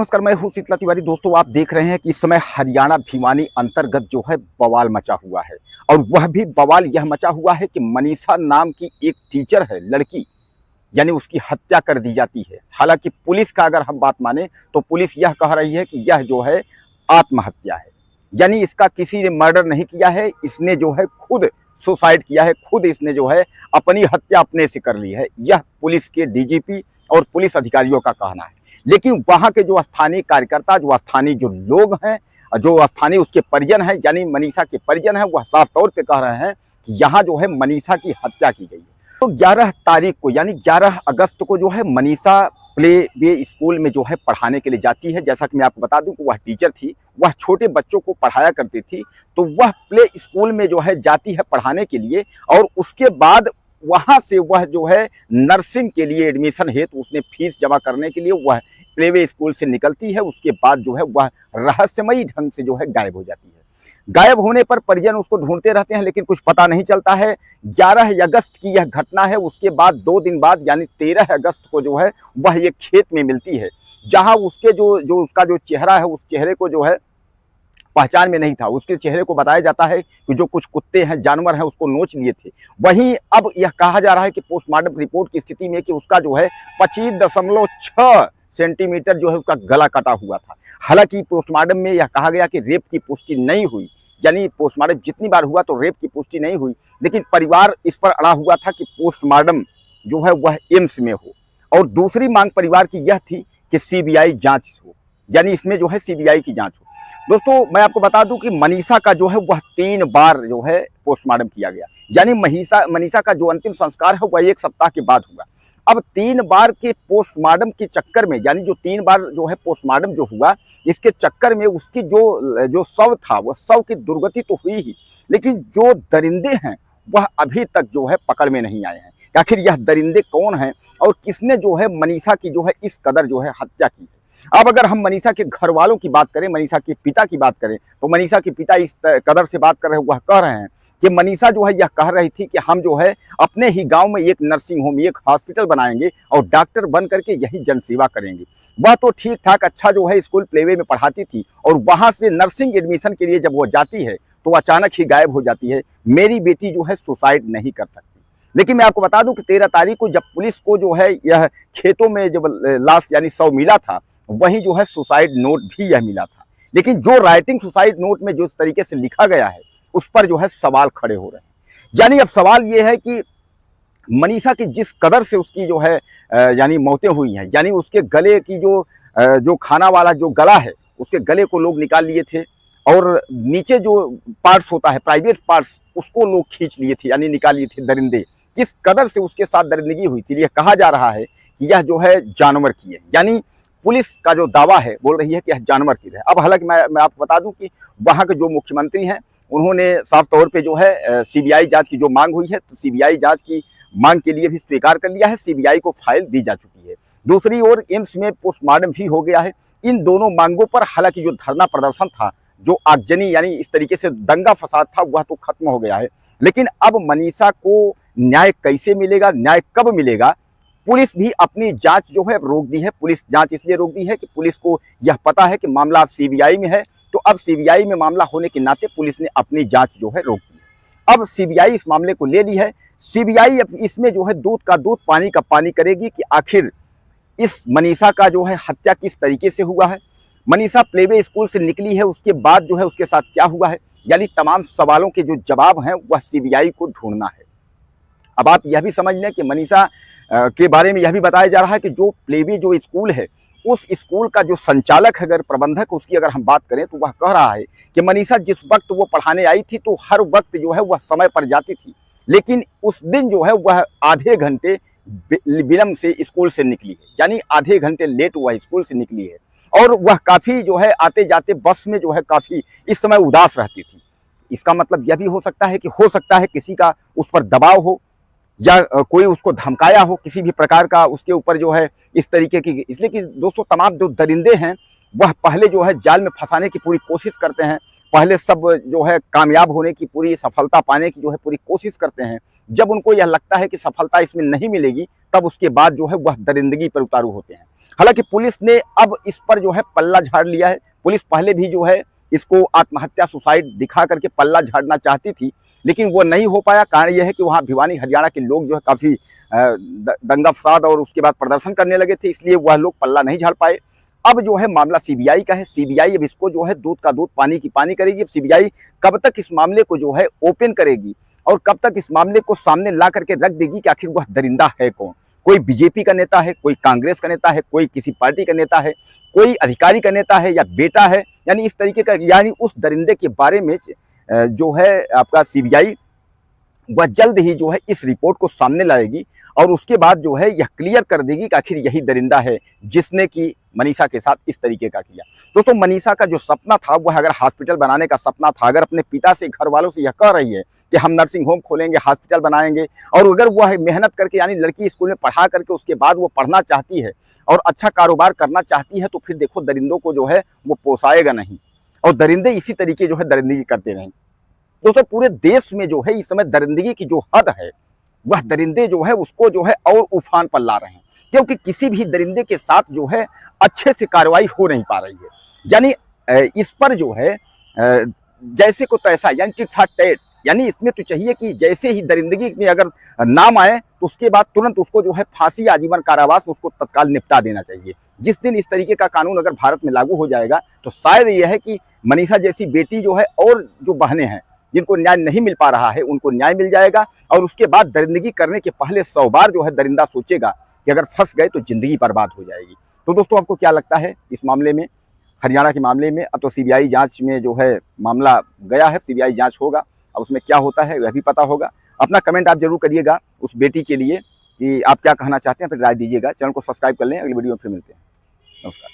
नमस्कार, मैं हूं शीतला तिवारी। दोस्तों, आप देख रहे हैं कि इस समय हरियाणा भिवानी अंतर्गत जो है बवाल मचा हुआ है। और वह भी बवाल यह मचा हुआ है कि मनीषा नाम की एक टीचर है, लड़की, यानी उसकी हत्या कर दी जाती है। हालांकि पुलिस का अगर हम बात माने तो पुलिस यह कह रही है कि यह जो है आत्महत्या है, यानी इसका किसी ने मर्डर नहीं किया है, इसने जो है खुद सुसाइड किया है, खुद इसने जो है अपनी हत्या अपने से कर ली है। यह पुलिस के डीजीपी और पुलिस अधिकारियों का कहना है। लेकिन वहां के जो स्थानीय कार्यकर्ता, जो स्थानीय जो लोग हैं, जो स्थानीय उसके परिजन हैं, यानी मनीषा के परिजन हैं, वह साफ तौर पे कह रहे हैं कि यहाँ जो है मनीषा की हत्या की गई है। तो 11 तारीख को यानी 11 अगस्त को जो है मनीषा प्ले वे स्कूल में जो है पढ़ाने के लिए जाती है। जैसा कि मैं आपको बता दूं कि वह टीचर थी, वह छोटे बच्चों को पढ़ाया करती थी। तो वह प्ले स्कूल में जो है जाती है पढ़ाने के लिए, और उसके बाद वहां से वह जो है नर्सिंग के लिए एडमिशन हेतु उसने फीस जमा करने के लिए वह प्लेवे स्कूल से निकलती है। उसके बाद जो है वह रहस्यमयी ढंग से जो है गायब हो जाती है। गायब होने पर परिजन उसको ढूंढते रहते हैं, लेकिन कुछ पता नहीं चलता है। 11 अगस्त की यह घटना है। उसके बाद 2 दिन बाद यानी 13 अगस्त को जो है वह एक खेत में मिलती है, जहां उसके जो उसका जो चेहरा है, उस चेहरे को जो है पहचान में नहीं था। उसके चेहरे को बताया जाता है कि जो कुछ कुत्ते हैं, जानवर हैं, उसको नोच लिए थे। वहीं अब यह कहा जा रहा है कि पोस्टमार्टम रिपोर्ट की स्थिति में कि उसका जो है 25.6 सेंटीमीटर जो है उसका गला कटा हुआ था। हालांकि पोस्टमार्टम में यह कहा गया कि रेप की पुष्टि नहीं हुई, यानी पोस्टमार्टम जितनी बार हुआ तो रेप की पुष्टि नहीं हुई। लेकिन परिवार इस पर अड़ा हुआ था कि पोस्टमार्टम जो है वह एम्स में हो। और दूसरी मांग परिवार की यह थी कि सीबीआई जांच हो, यानी इसमें जो है सीबीआई की जांच हो। दोस्तों, मैं आपको बता दूं कि मनीषा का जो है वह 3 बार जो है पोस्टमार्टम किया गया, यानी मनीषा का जो अंतिम संस्कार है वह 1 सप्ताह के बाद हुआ। अब 3 बार के पोस्टमार्टम के चक्कर में, यानी जो 3 बार जो है पोस्टमार्टम जो हुआ, इसके चक्कर में उसकी जो शव था वह शव की दुर्गति तो हुई ही, लेकिन जो दरिंदे हैं वह अभी तक जो है पकड़ में नहीं आए हैं। आखिर यह दरिंदे कौन हैं और किसने जो है मनीषा की जो है इस कदर जो है हत्या की है। अब अगर हम मनीषा के घर वालों की बात करें, मनीषा के पिता की बात करें, तो मनीषा के पिता इस कदर से बात कर रहे हैं, वह कह रहे हैं कि मनीषा जो है यह कह रही थी कि हम जो है अपने ही गांव में एक नर्सिंग होम, एक हॉस्पिटल बनाएंगे और डॉक्टर बन करके यही जनसेवा करेंगे। वह तो ठीक ठाक अच्छा जो है स्कूल प्लेवे में पढ़ाती थी, और वहां से नर्सिंग एडमिशन के लिए जब वो जाती है तो अचानक ही गायब हो जाती है। मेरी बेटी जो है सुसाइड नहीं कर सकती। लेकिन मैं आपको बता दूं कि 13 तारीख को जब पुलिस को जो है यह खेतों में जब लाश यानी शव मिला था, वहीं जो है सुसाइड नोट भी यह मिला था। लेकिन जो राइटिंग सुसाइड नोट में जो इस तरीके से लिखा गया है, उस पर जो है सवाल खड़े हो रहे हैं। यानी अब सवाल ये है कि मनीषा की जिस कदर से उसकी जो है यानी मौतें हुई हैं, यानी उसके गले की जो खाना वाला जो गला है, उसके गले को लोग निकाल लिए थे, और नीचे जो पार्ट्स होता है, प्राइवेट पार्ट्स, उसको लोग खींच लिए थे, यानी निकाल लिए थे दरिंदे। किस कदर से उसके साथ दरिंदगी हुई थी, यह कहा जा रहा है कि यह जो है जानवर की है। यानी पुलिस का जो दावा है, बोल रही है कि यह जानवर की है। अब हालांकि मैं आपको बता दूं कि वहां के जो मुख्यमंत्री हैं, उन्होंने साफ तौर पे जो है सीबीआई जांच की जो मांग हुई है, तो सीबीआई जांच की मांग के लिए भी स्वीकार कर लिया है। सीबीआई को फाइल दी जा चुकी है। दूसरी ओर एम्स में पोस्टमार्टम भी हो गया है। इन दोनों मांगों पर हालांकि जो धरना प्रदर्शन था, जो आगजनी यानी इस तरीके से दंगा फसाद था, वह तो खत्म हो गया है। लेकिन अब मनीषा को न्याय कैसे मिलेगा, न्याय कब मिलेगा? पुलिस भी अपनी जांच जो है रोक दी है। पुलिस जांच इसलिए रोक दी है कि पुलिस को यह पता है कि मामला सीबीआई में है, तो अब सीबीआई में मामला होने के नाते पुलिस ने अपनी जांच जो है रोक दी है। अब सीबीआई इस मामले को ले ली है। सीबीआई अब इसमें जो है दूध का दूध पानी का पानी करेगी कि आखिर इस मनीषा का जो है हत्या किस तरीके से हुआ है, मनीषा प्लेवे स्कूल से निकली है, उसके बाद जो है उसके साथ क्या हुआ है, यानी तमाम सवालों के जो जवाब हैं वह सीबीआई को ढूंढना है। अब आप यह भी समझ लें कि मनीषा के बारे में यह भी बताया जा रहा है कि जो प्लेवे जो स्कूल है, उस स्कूल का जो संचालक है, अगर प्रबंधक, उसकी अगर हम बात करें तो वह कह रहा है कि मनीषा जिस वक्त वो पढ़ाने आई थी तो हर वक्त जो है वह समय पर जाती थी, लेकिन उस दिन जो है वह आधे घंटे विलंब से स्कूल से निकली है, यानी आधे घंटे लेट वह स्कूल से निकली है। और वह काफ़ी जो है आते जाते बस में जो है काफ़ी इस समय उदास रहती थी। इसका मतलब यह भी हो सकता है किसी का उस पर दबाव हो, या कोई उसको धमकाया हो किसी भी प्रकार का उसके ऊपर जो है इस तरीके की। इसलिए कि दोस्तों, तमाम जो दरिंदे हैं वह पहले जो है जाल में फंसाने की पूरी कोशिश करते हैं, पहले सब जो है कामयाब होने की, पूरी सफलता पाने की जो है पूरी कोशिश करते हैं। जब उनको यह लगता है कि सफलता इसमें नहीं मिलेगी, तब उसके बाद जो है वह दरिंदगी पर उतारू होते हैं। हालांकि पुलिस ने अब इस पर जो है पल्ला झाड़ लिया है। पुलिस पहले भी जो है इसको आत्महत्या सुसाइड दिखा करके पल्ला झाड़ना चाहती थी, लेकिन वो नहीं हो पाया। कारण यह है कि वहाँ भिवानी हरियाणा के लोग जो है काफ़ी दंगा फसाद और उसके बाद प्रदर्शन करने लगे थे, इसलिए वह लोग पल्ला नहीं झाड़ पाए। अब जो है मामला सीबीआई का है। सीबीआई अब इसको जो है दूध का दूध पानी की पानी करेगी। अब सीबीआई कब तक इस मामले को जो है ओपन करेगी और कब तक इस मामले को सामने ला करके रख देगी कि आखिर वह दरिंदा है कौन। कोई बीजेपी का नेता है, कोई कांग्रेस का नेता है, कोई किसी पार्टी का नेता है, कोई अधिकारी का नेता है या बेटा है, यानी इस तरीके का, यानी उस दरिंदे के बारे में जो है आपका सीबीआई वह जल्द ही जो है इस रिपोर्ट को सामने लाएगी और उसके बाद जो है यह क्लियर कर देगी कि आखिर यही दरिंदा है जिसने कि मनीषा के साथ इस तरीके का किया। दोस्तों, मनीषा का जो सपना था वह अगर हॉस्पिटल बनाने का सपना था, अगर अपने पिता से, घर वालों से यह कह रही है कि हम नर्सिंग होम खोलेंगे, हॉस्पिटल बनाएंगे, और अगर वह मेहनत करके यानी लड़की स्कूल में पढ़ा करके उसके बाद वो पढ़ना चाहती है और अच्छा कारोबार करना चाहती है, तो फिर देखो दरिंदों को जो है वो पोसाएगा नहीं और दरिंदे इसी तरीके जो है दरिंदगी करते रहेंगे। दोस्तों, पूरे देश में जो है इस समय दरिंदगी की जो हद है वह दरिंदे जो है उसको जो है और उफान पर ला रहे हैं, क्योंकि किसी भी दरिंदे के साथ जो है अच्छे से कार्रवाई हो नहीं पा रही है। यानी इस पर जो है जैसे को तैसा, यानी टिट फॉर टैट, यानी इसमें तो चाहिए कि जैसे ही दरिंदगी में अगर नाम आए तो उसके बाद तुरंत उसको जो है फांसी, आजीवन कारावास में उसको तत्काल निपटा देना चाहिए। जिस दिन इस तरीके का कानून अगर भारत में लागू हो जाएगा तो शायद यह है कि मनीषा जैसी बेटी जो है और जो बहनें हैं जिनको न्याय नहीं मिल पा रहा है उनको न्याय मिल जाएगा, और उसके बाद दरिंदगी करने के पहले 100 बार जो है दरिंदा सोचेगा कि अगर फंस गए तो जिंदगी बर्बाद हो जाएगी। तो दोस्तों, आपको क्या लगता है इस मामले में, हरियाणा के मामले में? अब तो सीबीआई जांच में जो है मामला गया है, सीबीआई जांच होगा, अब उसमें क्या होता है वह भी पता होगा। अपना कमेंट आप जरूर करिएगा उस बेटी के लिए कि आप क्या कहना चाहते हैं, फिर राय दीजिएगा। चैनल को सब्सक्राइब कर लें, अगली वीडियो में फिर मिलते हैं। नमस्कार।